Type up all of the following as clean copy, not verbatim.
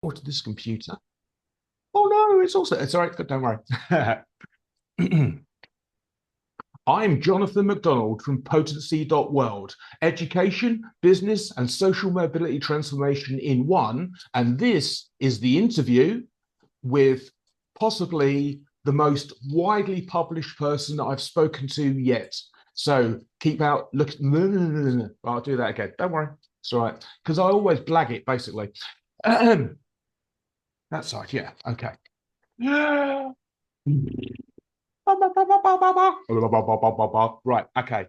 Or to this computer. Oh no, it's all right, don't worry. I'm Jonathan McDonald from Potency.World, education, business, and social mobility transformation in one. And this is the interview with possibly the most widely published person I've spoken to yet. So keep out, look. I'll do that again. Don't worry. It's all right. Because I always blag it, basically. That side, yeah. Okay. Right, okay.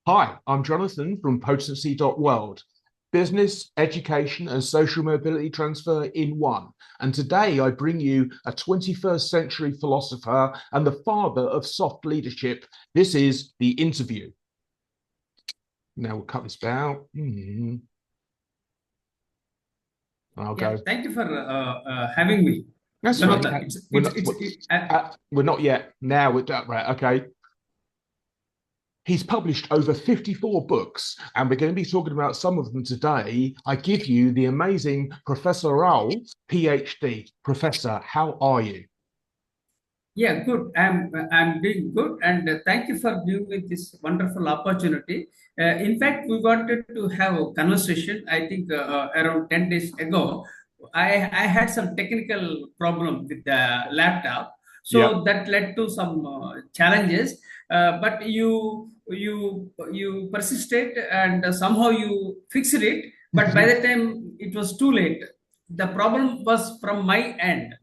Hi, I'm Jonathan from Potency.World, business, education, and social mobility transfer in one. And today I bring you a 21st century philosopher and the father of soft leadership. This is the interview. Now we'll cut this bit out. I'll Yeah, go. thank you for having me, That's right. Jonathan. We're not. We're not yet. Now we're right. Okay. He's published over 54 books, and we're going to be talking about some of them today. I give you the amazing Professor Rao, Ph.D. Professor, how are you? Yeah, good. I'm doing good, and thank you for giving me this wonderful opportunity. In fact, we wanted to have a conversation. I think around 10 days ago, I had some technical problem with the laptop, Yep. so that led to some challenges. But you persisted, and somehow you fixed it. But by the time it was too late, the problem was from my end,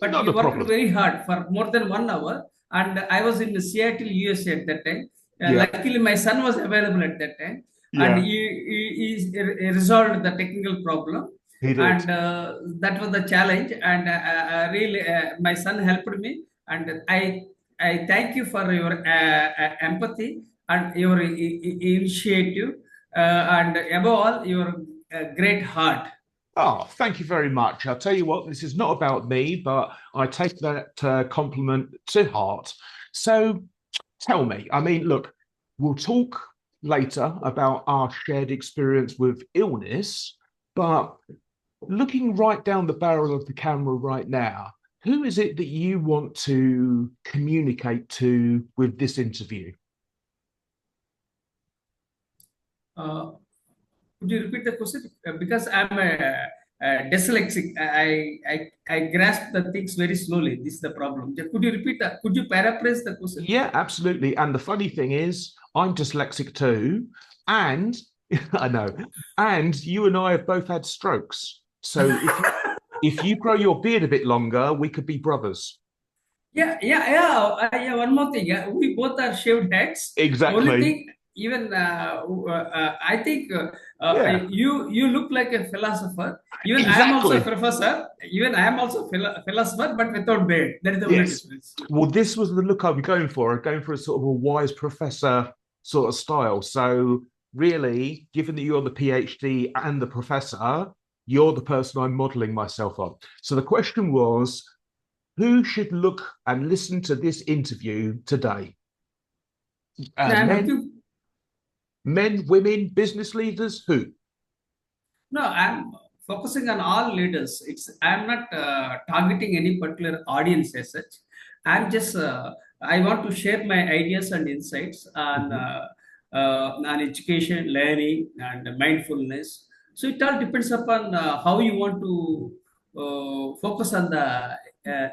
but Not you a worked problem. very hard for more than 1 hour. And I was in Seattle, USA at that time. Yeah. Luckily, my son was available at that time, and Yeah. he resolved the technical problem. He did. And that was the challenge. And really, my son helped me. And I thank you for your empathy and your initiative, and above all, your great heart. Oh, thank you very much. I'll tell you what, this is not about me, but I take that compliment to heart. So tell me, I mean, look, we'll talk later about our shared experience with illness, but looking right down the barrel of the camera right now, who is it that you want to communicate to with this interview? Uh, Could you repeat the question? Because I'm a dyslexic. I grasp the things very slowly. This is the problem. Could you repeat that? Could you paraphrase the question? Yeah, absolutely. And the funny thing is, I'm dyslexic too. And I know, and you and I have both had strokes. So if you grow your beard a bit longer, we could be brothers. Yeah. One more thing. Yeah, we both are shaved heads. Only Exactly. thing, even I think Yeah, you look like a philosopher. Even I am also a exactly. professor. Even I am also a philosopher, but without beard. That is the only Yes. difference. Well, this was the look I'm going for. I'm going for a sort of a wise professor sort of style. So, really, given that you're the PhD and the professor, you're the person I'm modeling myself on. So, the question was, who should look and listen to this interview today? No, I'm Men, looking. women, business leaders, who? No, I'm focusing on all leaders. I'm not targeting any particular audience as such. I'm just I want to share my ideas and insights Mhm. on education, learning, and mindfulness. So it all depends upon how you want to focus on the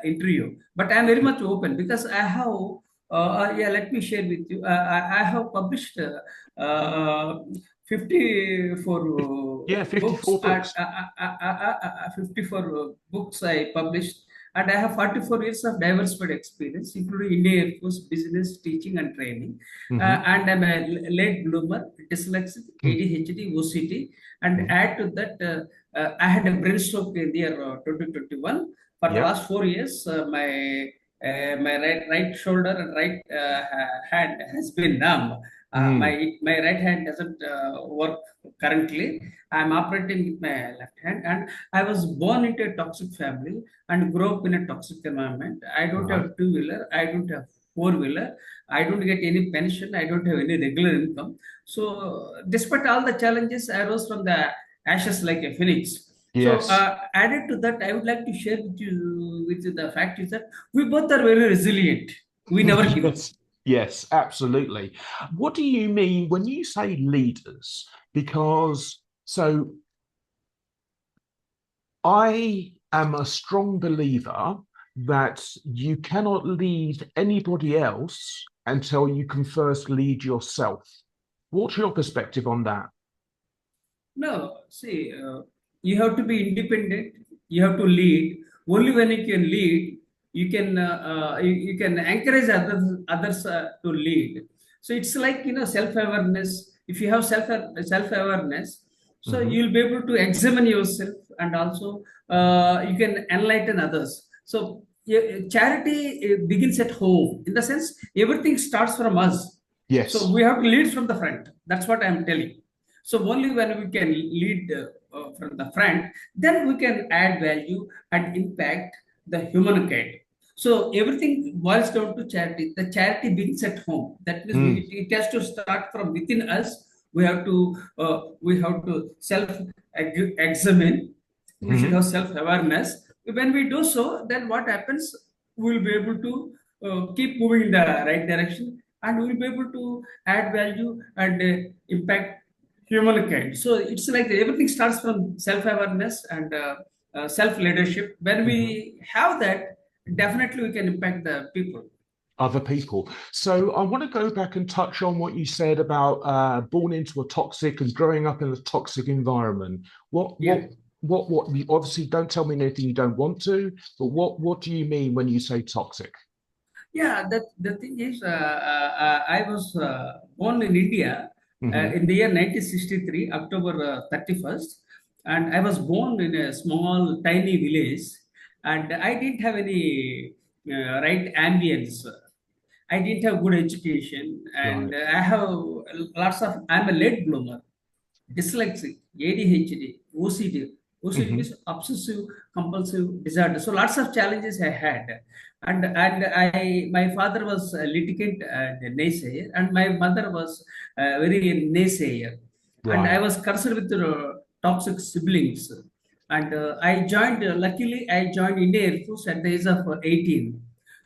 interview. But I'm very much open because I have. Yeah, let me share with you. I have published 54 Yeah, books 54 and books. 54 books I published, and I have 44 years of diversified experience, including India Air Force, business, teaching, and training. Mhm. And I'm a late bloomer, dyslexic, ADHD, OCD, and Mhm. add to that, I had a brain stroke in the year 2021. For the Yep. last 4 years, my right shoulder and right hand has been numb. Mm. My right hand doesn't work currently. I'm operating with my left hand, and I was born into a toxic family and grew up in a toxic environment. I don't Right. have two-wheeler. I don't have four-wheeler. I don't get any pension. I don't have any regular income. So, despite all the challenges, I rose from the ashes like a phoenix. So, Yes. added to that, I would like to share with you the fact is that we both are very resilient. We never give up. Yes. Yes, absolutely. What do you mean when you say leaders? Because so I am a strong believer that you cannot lead anybody else until you can first lead yourself. What's your perspective on that? No, see, you have to be independent. You have to lead. Only when you can lead, you can encourage others to lead. So it's like self awareness. If you have self awareness, so Hmm. you'll be able to examine yourself, and also you can enlighten others. So charity begins at home. In the sense, everything starts from us. So Yes. we have to lead from the front. That's what I'm telling. So only when we can lead from the front, then we can add value and impact the humankind. So everything boils down to charity. The charity begins at home. That means Mm. it has to start from within us. We have to self examine. We should Hmm. have self awareness. When we do so, then what happens? We'll be able to keep moving in the right direction, and we'll be able to add value and impact humankind. So it's like everything starts from self-awareness and self-leadership. When Hmm. we have that, definitely we can impact the people. Other people. So I want to go back and touch on what you said about born into a toxic and growing up in a toxic environment. What Yeah. what what you obviously don't tell me anything you don't want to, but what do you mean when you say toxic? Yeah, the thing is, I was born in India Hmm. in the year 1963, October 31st, and I was born in a small, tiny village, and I didn't have any right ambience. I didn't have good education, and Right. I have lots of. I'm a late bloomer, dyslexic, ADHD, OCD. OCD Hmm. means obsessive compulsive disorder. So lots of challenges I had, and I my father was a litigant and naysayer, and my mother was very naysayer, and I Right. was cursed with toxic siblings, and I joined. Luckily, I joined Indian Air Force at the age of 18.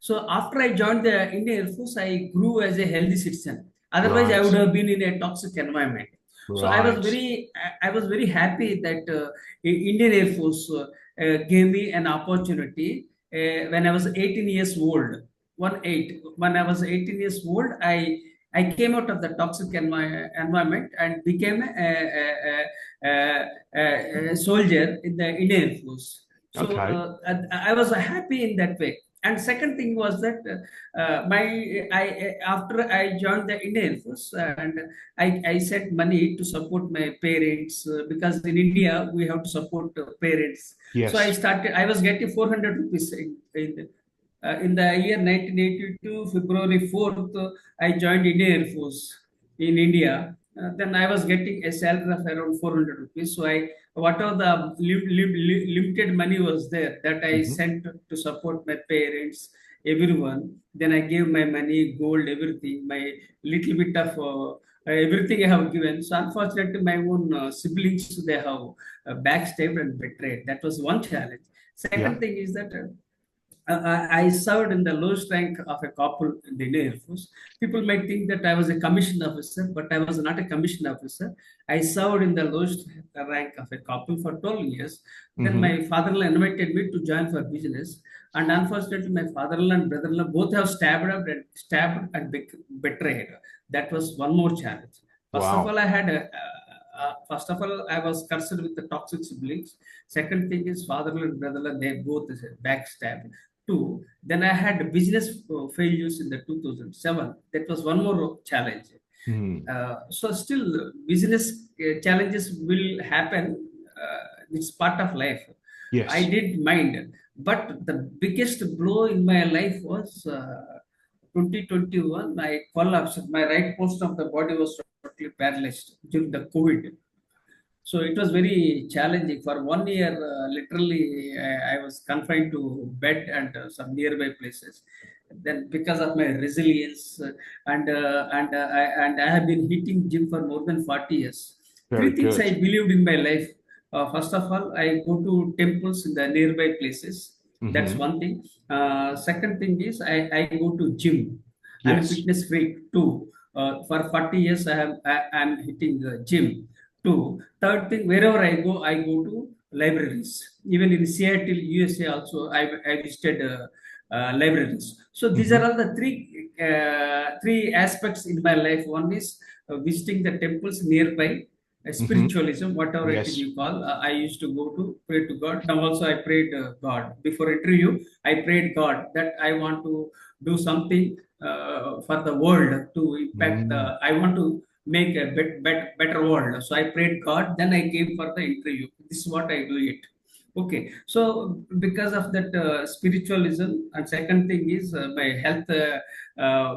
So after I joined the Indian Air Force, I grew as a healthy citizen. Otherwise, I Right. would have been in a toxic environment. So Right. I was very happy that Indian Air Force gave me an opportunity when I was 18 years old. When I was 18 years old, I came out of the toxic environment and became a soldier in the Indian Air Force. So Okay. I was happy in that way. And second thing was that my I after I joined the Indian Air Force, and I sent money to support my parents because in India we have to support parents. So Yes. I was getting 400 rupees in the year 1982, February 4th, I joined Indian Air Force in India. Then I was getting a salary of around 400 rupees. So whatever the limited money was there, that I Hmm. sent to support my parents, everyone. Then I gave my money, gold, everything, my little bit of everything I have given. So unfortunately, my own siblings, they have backstabbed and betrayed. That was one challenge. Yeah. Second thing is that I served in the lowest rank of a corporal in the Indian Air Force. People might think that I was a commissioned officer, but I was not a commissioned officer. I served in the lowest rank of a corporal for 12 years. Then Hmm. my father-in-law invited me to join for business. And unfortunately, my father-in-law and brother-in-law both have stabbed and betrayed. That was one more challenge. First of all, Wow. first of all, I was cursed with the toxic siblings. Second thing is father-in-law and brother-in-law, they both backstabbed. Two, then I had business failures in the 2007. That was one more challenge. Hmm. So still, business challenges will happen. It's part of life. I Yes. didn't mind, but the biggest blow in my life was 2021. I collapsed. My right portion of the body was totally paralyzed during the COVID. So it was very challenging. For 1 year, literally, I was confined to bed and some nearby places. Then, because of my resilience and I have been hitting gym for more than 40 years. Very Three things good. I believed in my life. First of all, I go to temples in the nearby places. That's Hmm. one thing. Second thing is I go to gym. I'm a Yes. fitness freak too. For 40 years I'm hitting the gym too. Third thing, wherever I go to libraries. Even in Seattle, USA also, I visited libraries. So these are Hmm. all the three aspects in my life. One is visiting the temples nearby, Hmm. spiritualism, whatever it is Yes. you call. I used to go to pray to God. Now also I prayed God before interview. I prayed God that I want to do something for the world to impact. Mm. I want to make a better world. So I prayed God. Then I came for the interview. This is what I do it. Okay, so because of that spiritualism, and second thing is my health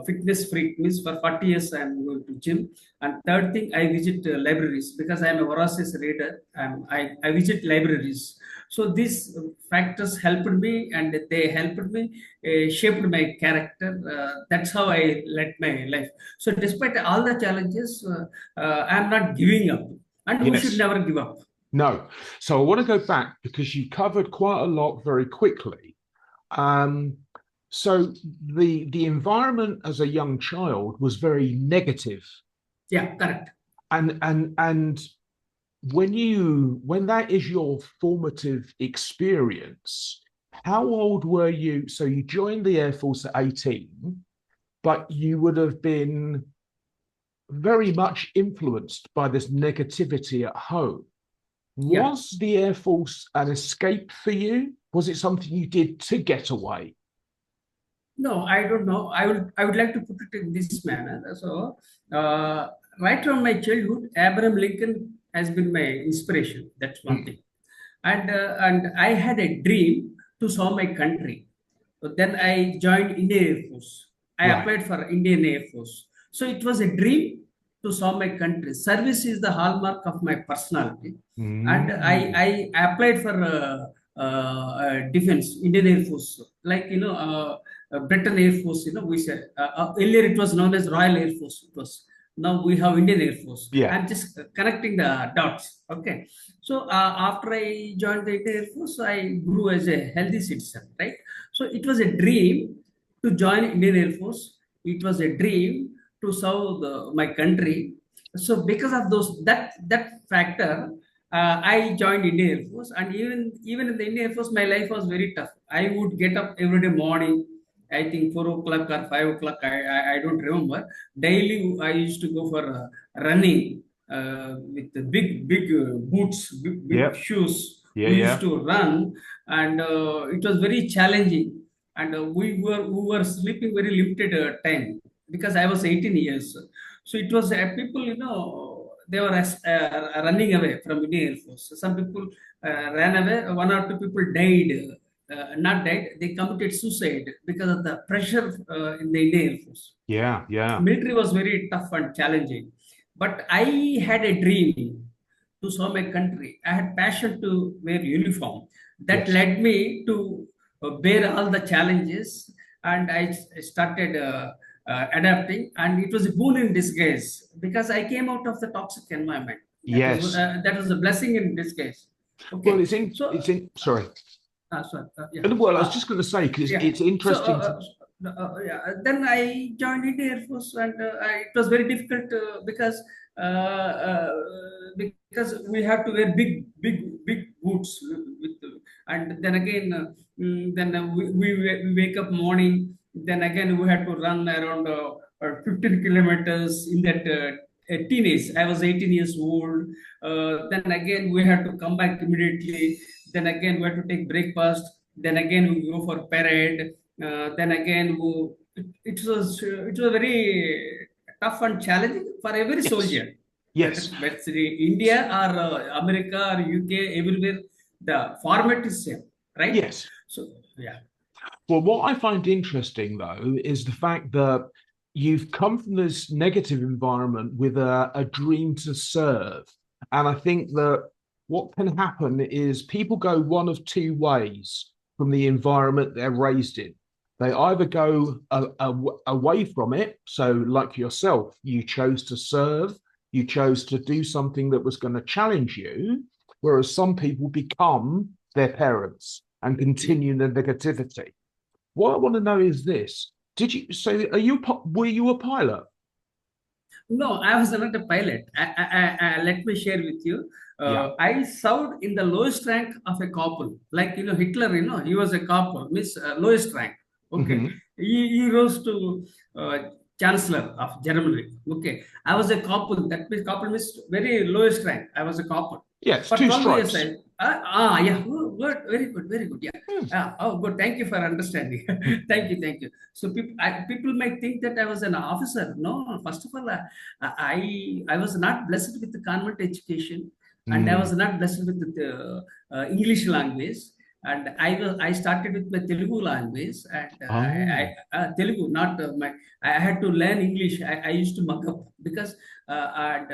fitness freak means for 40 years I'm going to gym, and third thing I visit libraries because I'm a voracious reader. I visit libraries. So these factors helped me, and they helped me shaped my character. That's how I led my life. So despite all the challenges, I'm not giving up, and we should Yes. never give up. No. So I want to go back because you covered quite a lot very quickly. Um, so the environment as a young child was very negative, Yeah, correct. and when that is your formative experience, how old were you? So you joined the Air Force at 18, but you would have been very much influenced by this negativity at home. Yeah. Was the Air Force an escape for you? Was it something you did to get away? No, I don't know. I would like to put it in this manner. So, right from my childhood, Abraham Lincoln has been my inspiration. That's one Mm. thing. And I had a dream to serve my country. But then I joined Indian Air Force. I Right. applied for Indian Air Force. So it was a dream to serve my country. Service is the hallmark of my personality, and Mm. I applied for defense, Indian Air Force, like Britain Air Force. We said earlier it was known as Royal Air Force. It was, now we have Indian Air Force. Yeah. I'm just connecting the dots. Okay, so after I joined the Indian Air Force, I grew as a healthy citizen, right? So it was a dream to join Indian Air Force. It was a dream to serve my country. So because of that factor, I joined Indian Air Force, and even in the Indian Air Force, my life was very tough. I would get up every day morning. I think 4 o'clock or 5 o'clock. I don't remember. Daily, I used to go for running with the big boots, big Yep. shoes. Yeah. We used Yeah. to run, and it was very challenging. And we were sleeping very limited time because I was 18 years. So it was people, they were running away from Indian Air Force. Some people ran away. One or two people died. Not died. They committed suicide because of the pressure in the Indian Air Force. Yeah. Yeah. Military was very tough and challenging, but I had a dream to serve my country. I had passion to wear uniform. That Yes. led me to bear all the challenges, and I started adapting. And it was a boon in disguise because I came out of the toxic environment. Yes. That was a blessing in disguise. Well, Okay, it's in. so It's in. Sorry. sorry, yeah. Well, I was Uh, just going to say because yeah. it's So, interesting to. yeah. Then I joined Indian Air Force, and it was very difficult because we have to wear big boots and then again, then we wake up morning. Then again, we had to run around 15 kilometers in that. Teenage, I was 18 years old. Then again, we had to come back immediately. Then again, we had to take breakfast. Then again, we go for parade. Then again, it was very tough and challenging for every Yes. soldier. Yes. Whether it's India or America or UK, everywhere the format is same, right? Yes. So yeah, Well, what I find interesting though is the fact that you've come from this negative environment with a dream to serve. And I think that what can happen is people go one of two ways from the environment they're raised in. They either go away from it. So, like yourself, you chose to serve, you chose to do something that was going to challenge you, whereas some people become their parents and continue the negativity. What I want to know is this: Did you say? Were you a pilot? No, I was not a pilot. Let me share with you. Yeah. I served in the lowest rank of a corporal. Like, Hitler, he was a corporal, means lowest rank. Okay. Hmm. He rose to uh, Chancellor of Germany. Okay. I was a corporal. That means corporal means very lowest rank. I was a corporal. Yes, For two 12 years, stripes. yeah, good, very good, very good. Yeah. Yes. Oh, good. Thank you for understanding. Thank you, thank you. So people might think that I was an officer. No, first of all, I was not blessed with the convent education, and I was Mm. not blessed with the English language. And I started with my Telugu language, and Oh, Telugu, not my. I had to learn English. I used to mug up because and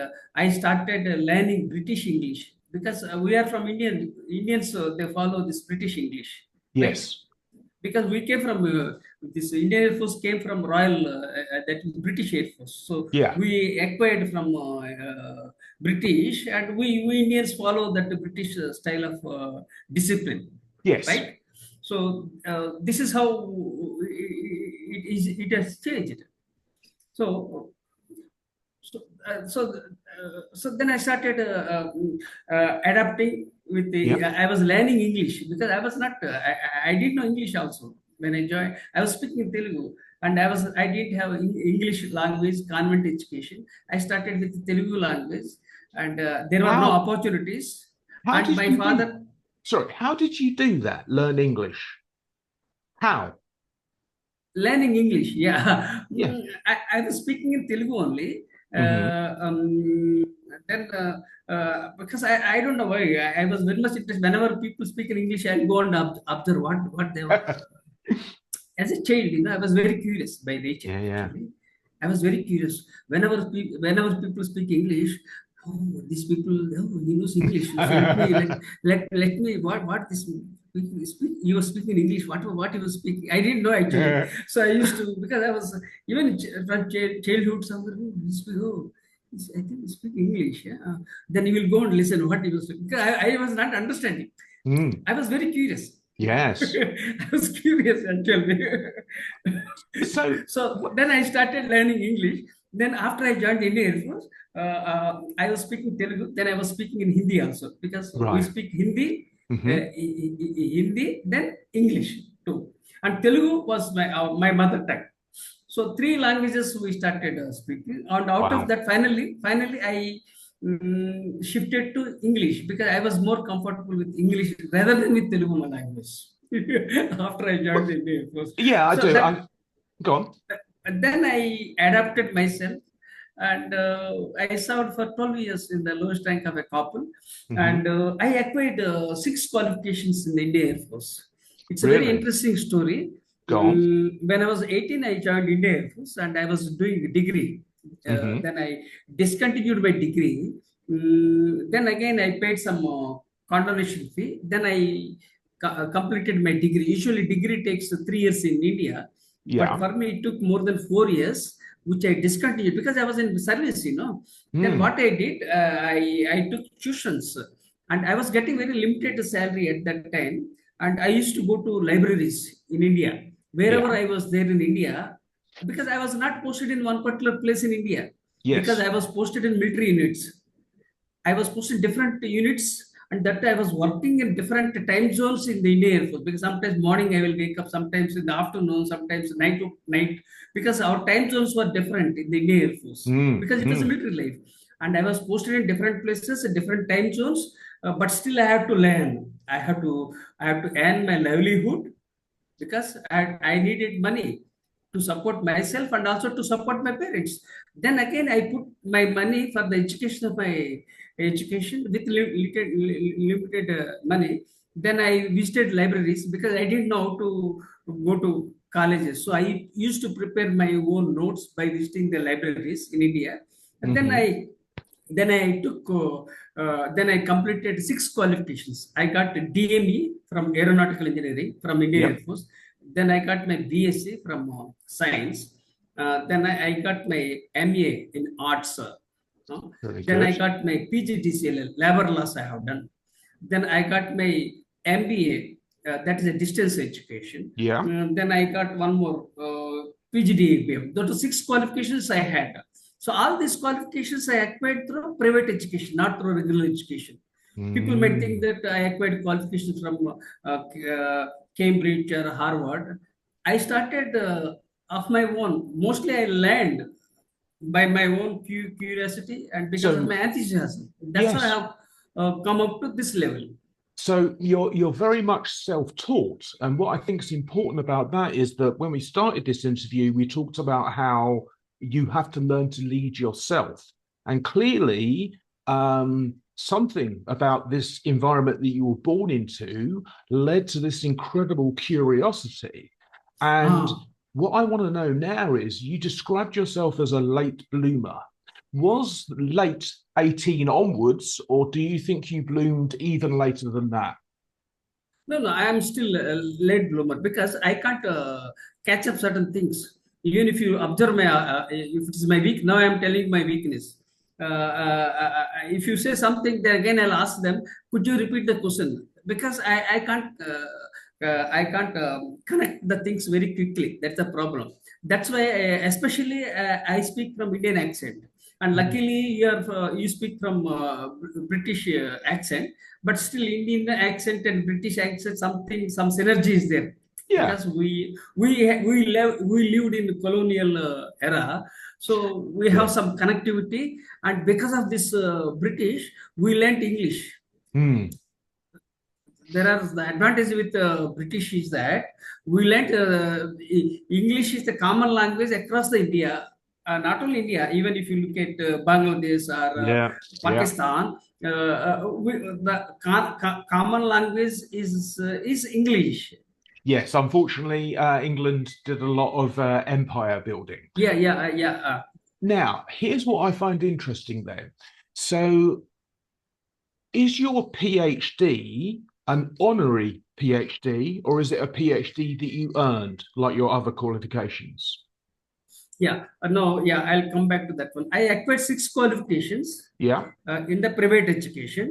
I started learning British English because we are from Indians, so they follow this British English, right? yes. Because we came from this Indian Air Force came from Royal that is British Air Force, so Yeah. we acquired from British, and we Indians follow that British style of discipline, Yes. right? So this is how it has changed. So so then I started adapting with the. Yep. I was learning English because I was not. I didn't know English also when I joined. I was speaking Telugu, and I didn't have English language convent education. I started with Telugu language, and there were no How opportunities. how And did my you father do? Sorry, how did you do that? Learn English? How? learning English. Yeah. Yeah. I was speaking in Telugu only. Hmm. Then because I don't know why I was very much interested. Whenever people speak in English, I'll go and observe what they were. As a child, I was very curious by nature. Yeah, yeah. Actually, I was very curious. Whenever people speak English, oh, these people, oh, he knows English. So let me what this speak. You were speaking English. What he was speaking, I didn't know actually. So I used to because I was even from childhood somewhere. Oh, he speak, oh, I think he speak English. Yeah. Then you will go and listen what he was speaking. Because I was not understanding. Mm. I was very curious. Yes. I was curious actually. So, So what? then I started learning English. Then after I joined Indian Air Force, I was speaking Telugu. Then I was speaking in Hindi also because we Right. speak Hindi, Hmm. Hindi, then English too. And Telugu was my mother tongue. So three languages we started speaking, and out of Wow. that, finally, I shifted to English because I was more comfortable with English rather than with Telugu my language. After I joined But the Indian Air Force, yeah, I so do. that Go on. then I adapted myself, and I served for 12 years in the lowest rank of a corporal, Hmm. and I acquired six qualifications in the Indian Air Force. It's a very Really? interesting story. Go on. When I was 18, I joined Indian Air Force, and I was doing a degree. Hmm. Then I discontinued my degree. Then again, I paid some condonation fee. Then I completed my degree. Usually, degree takes 3 years in India, but Yeah. for me, it took more than 4 years, which I discontinued because I was in service. Then Mm. what I did, I took tuitions, and I was getting very limited salary at that time. And I used to go to libraries in India, wherever Yeah. I was there in India, because I was not posted in one particular place in India, because Yes. I was posted in military units. I was posted in different units, and that I was working in different time zones in the Indian Air Force. Because sometimes morning I will wake up, sometimes in the afternoon, sometimes night to night. Because our time zones were different in the Indian Air Force. Mm. Because it was a Mm. military life, and I was posted in different places, in different time zones. But still, I have to learn. I have to earn my livelihood because I needed money to support myself and also to support my parents. Then again, I put my money for the education of my education with limited money. Then I visited libraries because I didn't know how to go to colleges. So I used to prepare my own notes by visiting the libraries in India. And then Hmm. I completed six qualifications. I got DME from Aeronautical Engineering from Indian Air Yep. Force. Then I got my BSc from Science. Then I got my MA in Arts. Uh, Very then I good. got my PGDCLL, Labor Laws I have done. Then I got my MBA, that is a distance education. Yeah. Then I got one more Ph.D. MBA. Those are six qualifications I had. So all these qualifications I acquired through private education, not through regular education. People might think Mm. that I acquired qualifications from Cambridge or Harvard. I started of my own. Mostly I learned by my own curiosity and because of So my enthusiasm. That's why I yes. have come up to this level. So you're very much self-taught. And what I think is important about that is that when we started this interview, we talked about how you have to learn to lead yourself. And clearly, something about this environment that you were born into led to this incredible curiosity. And Ah, what I want to know now is you described yourself as a late bloomer. Was late 18 onwards, or do you think you bloomed even later than that? no, no, I am still a late bloomer because I can't catch up certain things. Even if you observe my, if it is my weak, now I am telling my weakness. If you say something, then again I'll ask them, could you repeat the question? Because I can't connect the things very quickly. That's the problem. That's why, especially, I speak from Indian accent, and Mhm. luckily you speak from British accent, but still Indian accent and British accent, some synergy is there Yeah. because we lived in the colonial era, so we have Yeah. some connectivity, and because of this British, we learned English. Mm. There are the advantage with British is that we learned English is the common language across the India. Not only India, even if you look at Bangladesh or Yeah. Yeah. Pakistan, the common language is English. Yes. Unfortunately, England did a lot of empire building. Yeah, yeah, yeah. Now, here's what I find interesting then. So, is your PhD an honorary PhD, or is it a PhD that you earned like your other qualifications? Yeah, no, yeah, I'll come back to that one. I acquired six qualifications Yeah. in the private education.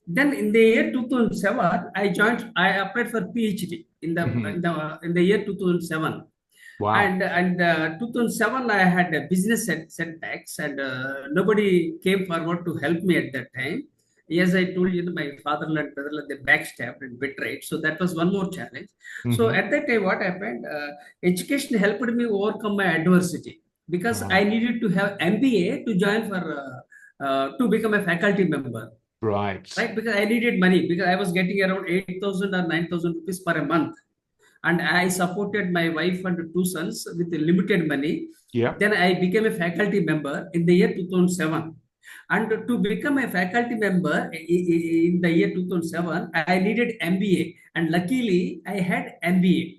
Then in the year 2007, I applied for PhD Mhm. in the year 2007. Wow. And 2007, I had a business setbacks, and nobody came forward to help me at that time. As I told you, my fatherland, brotherland, they backstabbed and betrayed. So that was one more challenge. So Hmm. at that time, what happened? Education helped me overcome my adversity because I Ah, needed to have MBA to join for to become a faculty member, right. right? Because I needed money because I was getting around 8,000 or 9,000 rupees per a month, and I supported my wife and two sons with limited money. Yeah. Then I became a faculty member in the year 2007. And to become a faculty member in the year 2007, I needed MBA. And luckily, I had MBA,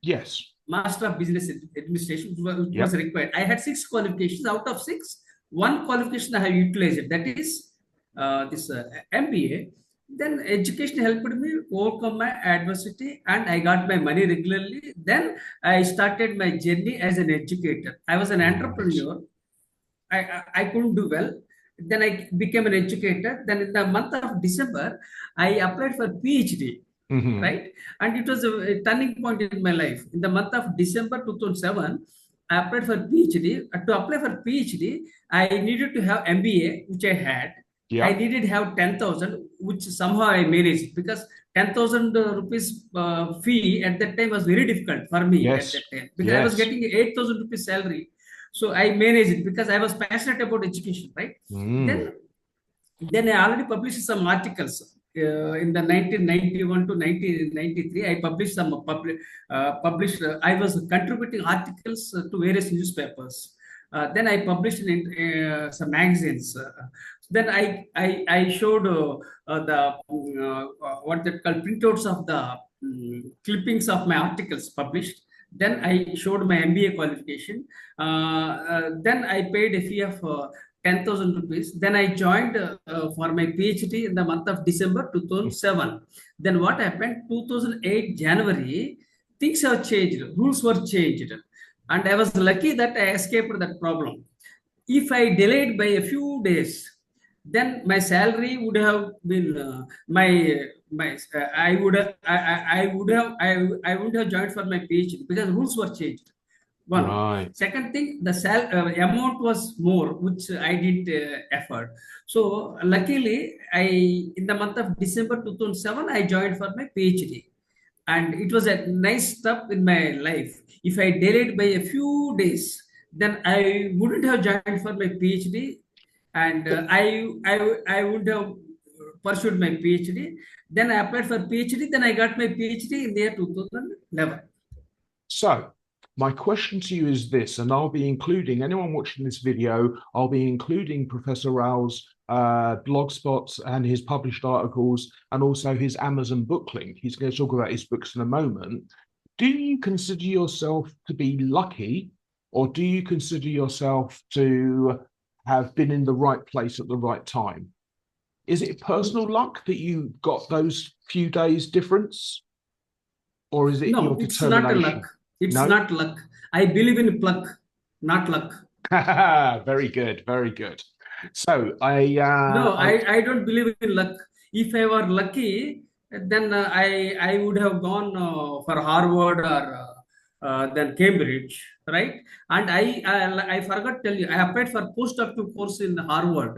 Yes. Master of Business Administration, which was Yep. required. I had six qualifications. Out of six, one qualification I have utilized. That is this MBA. Then education helped me overcome my adversity, and I got my money regularly. Then I started my journey as an educator. I was an Right. entrepreneur. I couldn't do well. Then I became an educator. Then in the month of December, I applied for PhD, Hmm. right? And it was a turning point in my life. In the month of December 2007, I applied for PhD. To apply for PhD, I needed to have MBA, which I had. I Yeah. needed to have 10,000, which somehow I managed because 10,000 rupees fee at that time was very difficult for me at Yes. that time because I was Yes. getting 8,000 rupees salary. So I managed it because I was passionate about education, right? Mm. Then then I already published some articles in the 1991 to 1993. I published published. I was contributing articles to various newspapers. Then I published in some magazines. Then I showed the what they call printouts of the clippings of my articles published. Then I showed my MBA qualification. Then I paid a fee of 10,000 rupees. Then I joined for my PhD in the month of December 2007. Then what happened? 2008 January, things have changed. Rules were changed, and I was lucky that I escaped that problem. If I delayed by a few days, then my salary would have been my I would have I would have I would have joined for my PhD because rules were changed. One. Right. Second thing, the amount was more, which I did effort. So luckily, I in the month of December 2007, I joined for my PhD, and it was a nice step in my life. If I delayed by a few days, then I wouldn't have joined for my PhD, and I would have pursued my PhD. Then I applied for PhD. Then I got my PhD in the year 2011. So, my question to you is this, and I'll be including anyone watching this video, I'll be including Professor Rao's blog spots and his published articles and also his Amazon book link. He's going to talk about his books in a moment. Do you consider yourself to be lucky, or do you consider yourself to have been in the right place at the right time? Is it personal luck that you got those few days difference, or is it your No, it's not a determination? luck. It's No? not luck. I believe in pluck, not luck. Very good, very good. So I, No, I I don't believe in luck. If I were lucky, then I would have gone for Harvard or then Cambridge, right? And I forgot to tell you, I applied for postdoctoral course in Harvard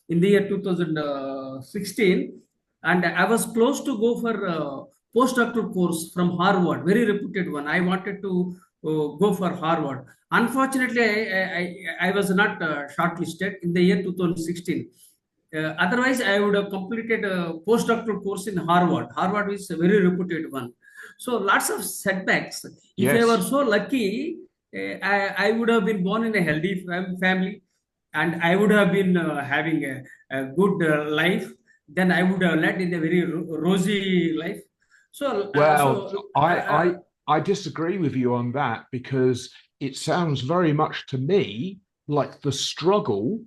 in the year 2016, and I was close to go for postdoctoral course from Harvard, very reputed one. I wanted to go for Harvard. Unfortunately, I was not shortlisted in the year 2016. Otherwise, I would have completed a postdoctoral course in Harvard. Harvard is a very reputed one. So lots of setbacks. If I were yes. so lucky, I would have been born in a healthy family, and I would have been having a good life. Then I would have led in a very rosy life. So, Well, I disagree with you on that because it sounds very much to me like the struggle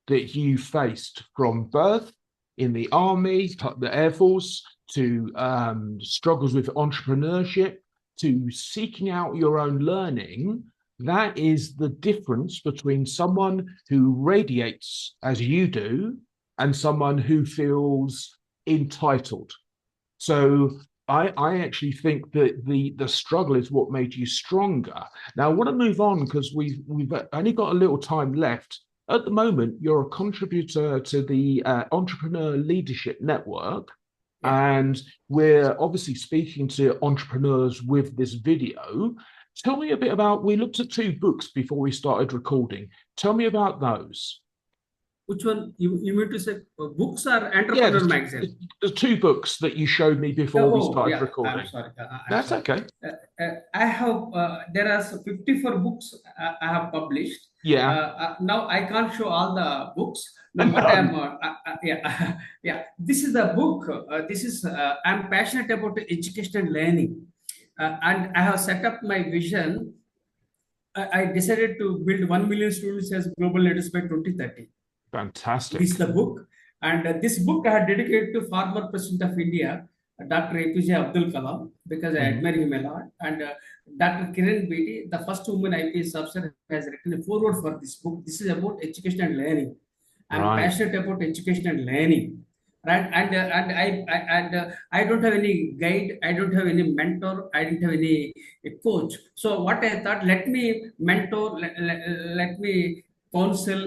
that you faced from birth in the army, the Air Force, to struggles with entrepreneurship, to seeking out your own learning. That is the difference between someone who radiates as you do and someone who feels entitled. So I actually think that the struggle is what made you stronger. Now I want to move on because we've only got a little time left. At the moment, you're a contributor to the Entrepreneur Leadership Network, yeah. and we're obviously speaking to entrepreneurs with this video. Tell me a bit about, we looked at two books before we started recording. Tell me about those. Which one you mean to say books or Yeah, entrepreneur magazine? the two books that you showed me before we Oh, started yeah. I'm recording. sorry. I'm That's sorry. okay. I have there are 54 books I have published. Yeah. Now I can't show all the books. Now what No. I'm yeah yeah. This is the book. This is I'm passionate about education and learning, and I have set up my vision. I decided to build 1 million students as global leaders by 2030. This is Fantastic. the book. And this book I had dedicated to former President of India, Dr. APJ Abdul Kalam, because I Mhm. admire him a lot. And Dr. Kiran Bedi, the first woman IPS officer, has written a foreword for this book. This is about education and learning. I'm Right. passionate about education and learning. Right, and I don't have any guide, I don't have any mentor, I don't have any coach. So what I thought, let me mentor, let me counsel,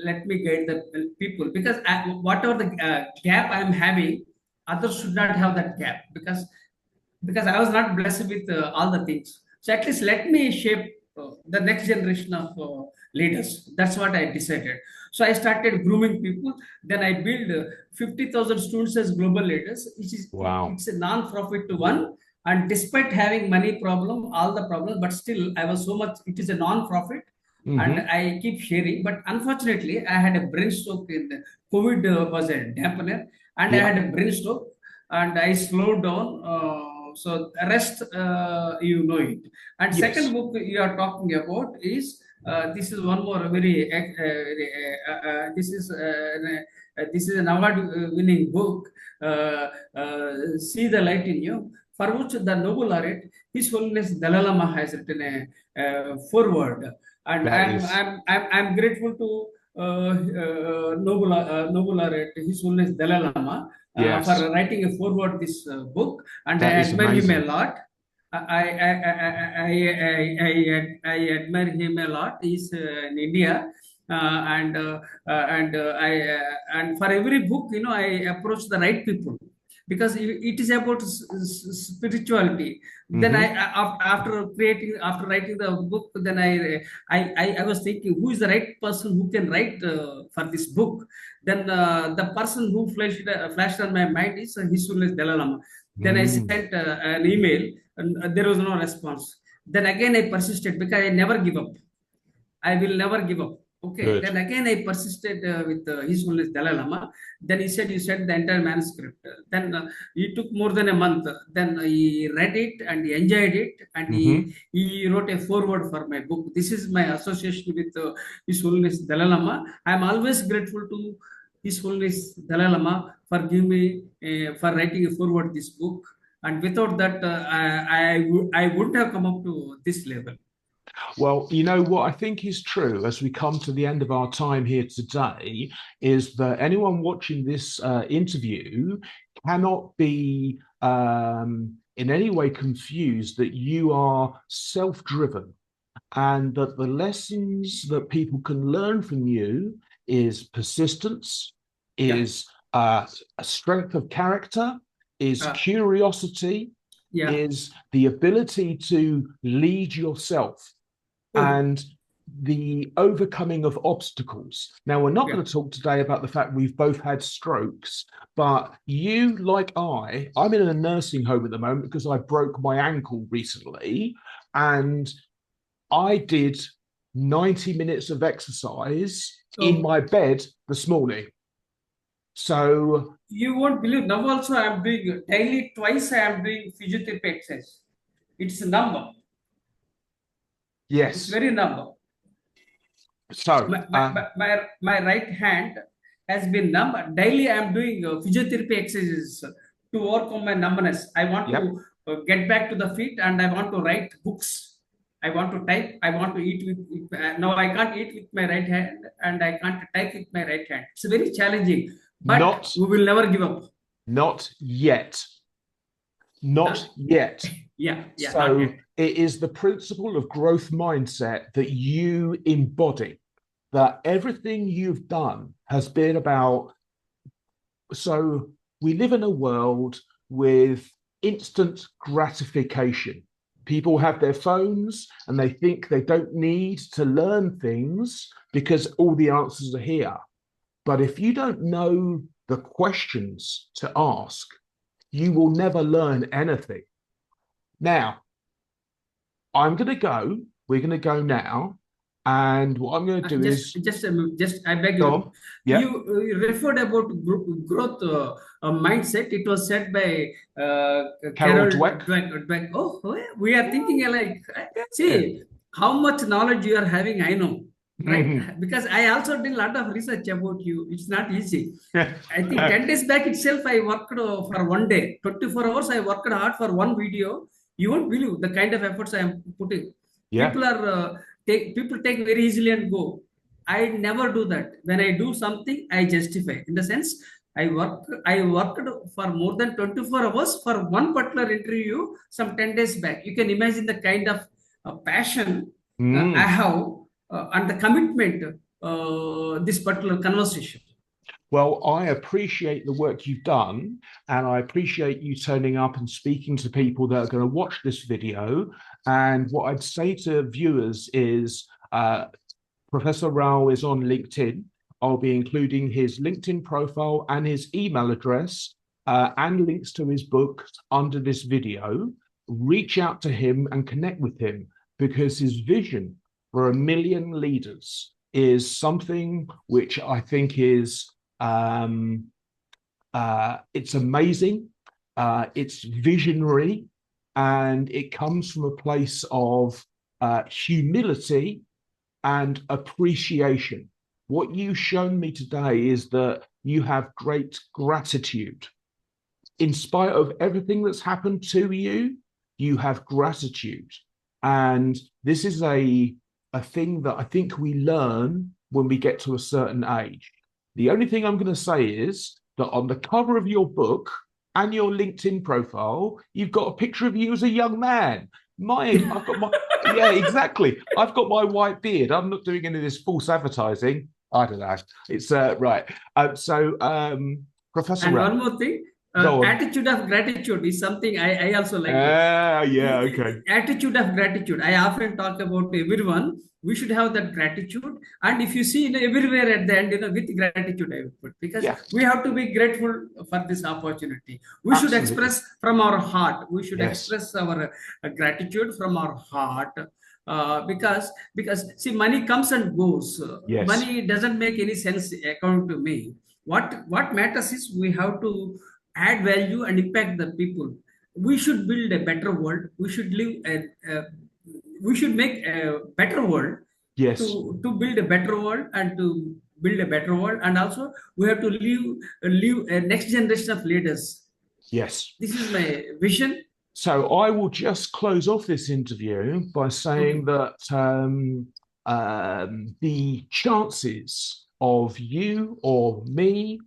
let me guide the people, because whatever the gap I'm having, others should not have that gap, because I was not blessed with all the things. So at least let me shape the next generation of leaders. That's what I decided. So I started grooming people. Then I built 50,000 students as global leaders, which is Wow. it's a non-profit one. And despite having money problem, all the problems, but still I was so much. It is a non-profit, and Hmm. I keep sharing. But unfortunately, I had a brain stroke in the COVID was a dampener, and I Yeah. had a brain stroke, and I slowed down. So the rest, you know it. And second Yes. book you are talking about is this is one more very this is an award-winning book. See the light in you, for which the Nobel laureate, His Holiness Dalai Lama, has written a foreword, and That is I'm grateful to. Noble laureate, His Holiness Dalai Lama, for Yes, writing a forward this book, and I that is admire him a amazing. lot. I admire him a lot. He's in India, and for every book, I approach the right people because it is about spirituality. Then Hmm. after writing the book, then I was thinking, who is the right person who can write for this book. Then the person who flashed on my mind is His Holiness Dalai Lama. Then I Mm. sent an email, and there was no response. Then again I persisted because I never give up. I will never give up. Okay. Good. Then again, I persisted with His Holiness Dalai Lama. Then he said, "You said the entire manuscript." Then he took more than a month. Then he read it and he enjoyed it, and Hmm. he wrote a foreword for my book. This is my association with His Holiness Dalai Lama. I am always grateful to His Holiness Dalai Lama for giving me for writing a foreword this book. And without that, I wouldn't have come up to this level. Well, you know what I think is true as we come to the end of our time here today is that anyone watching this interview cannot be in any way confused that you are self driven and that the lessons that people can learn from you is persistence, Yeah. is a strength of character, is Uh, curiosity, yeah. is the ability to lead yourself Oh, and the overcoming of obstacles. Now, we're not yeah. going to talk today about the fact we've both had strokes, but you, like I'm in a nursing home at the moment because I broke my ankle recently. And I did 90 minutes of exercise in Oh, my bed this morning. So, you won't believe. Now also I am doing daily twice. I am doing physiotherapy exercise. It's a number. It's yes. very number. So, My right hand has been numb. Daily I am doing physiotherapy exercises to overcome my numbness. I want to yep. get back to the feet, and I want to write books. I want to type. I want to eat now I can't eat with my right hand, and I can't type with my right hand. It's very challenging, but Not, we will never give up. not yet. Not Huh? yet. Yeah, not So yet. it is the principle of growth mindset that you embody, that everything you've done has been about. So we live in a world with instant gratification. People have their phones and they think they don't need to learn things because all the answers are here. But if you don't know the questions to ask, you will never learn anything. Now, I'm going to go. We're going to go now. And what I'm going to do is I beg go you. on. You Yep. referred about growth mindset. It was said by Carol Carol Dweck. Dweck. Oh, we are thinking alike. Yeah. See how much knowledge you are having. I know, right? Because I also did a lot of research about you. It's not easy. I think 10 days back itself, I worked for one day, 24 hours. I worked hard for one video. You won't believe the kind of efforts I am putting. Yeah. People are people take very easily and go. I never do that. When I do something, I justify. In the sense, I worked for more than 24 hours for one particular interview some 10 days back. You can imagine the kind of passion I Mm. have and the commitment this particular conversation. Well, I appreciate the work you've done, and I appreciate you turning up and speaking to people that are going to watch this video. And what I'd say to viewers is Professor Rao is on LinkedIn. I'll be including his LinkedIn profile and his email address and links to his books under this video. Reach out to him and connect with him because his vision for 1 million leaders is something which I think is um, it's amazing, it's visionary, and it comes from a place of humility and appreciation. What you've shown me today is that you have great gratitude. In spite of everything that's happened to you, you have gratitude. And this is a thing that I think we learn when we get to a certain age. The only thing I'm going to say is that on the cover of your book and your LinkedIn profile, you've got a picture of you as a young man. I've got my, yeah, exactly. I've got my white beard. I'm not doing any of this false advertising. I don't know. It's right. Professor And Rao, one more thing, go on. attitude of gratitude is something I also like it. Yeah, okay. Attitude of gratitude. I often talk about everyone. We should have that gratitude. And if you see, everywhere at the end, with gratitude, I would put, because Yeah, we have to be grateful for this opportunity. We should absolutely. express from our heart. We should Yes, express our gratitude from our heart. Because see, money comes and goes. yes, Money doesn't make any sense according to me. What matters is we have to add value and impact the people. We should build a better world. We should live we should make a better world yes, to build a better world and to build a better world. And also we have to leave a next generation of leaders. yes. This is my vision. So I will just close off this interview by saying Okay. that the chances of you or me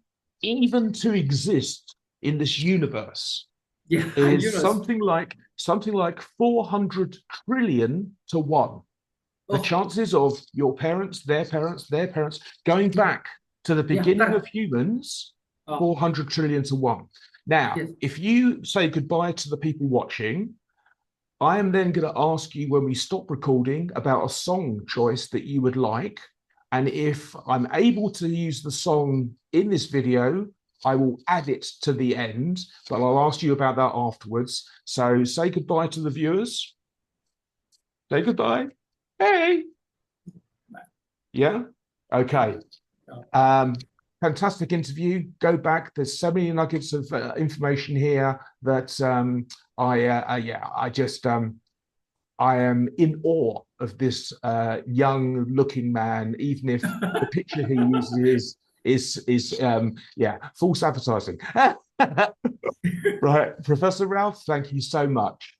even to exist in this universe Yeah. is you know something like 400 trillion to one. The oh, chances of your parents, their parents, going back to the yeah, beginning of correct. humans, Oh, 400 trillion to one. Now, yes. if you say goodbye to the people watching, I am then going to ask you when we stop recording about a song choice that you would like. And if I'm able to use the song in this video, I will add it to the end, but I'll ask you about that afterwards. So say goodbye to the viewers. Say goodbye. Hey. Yeah. Okay. Oh. Um, Fantastic interview. Go back. There's so many nuggets of information here that I am in awe of this young-looking man, even if the picture he uses is false advertising. Right, Professor Ralph, thank you so much.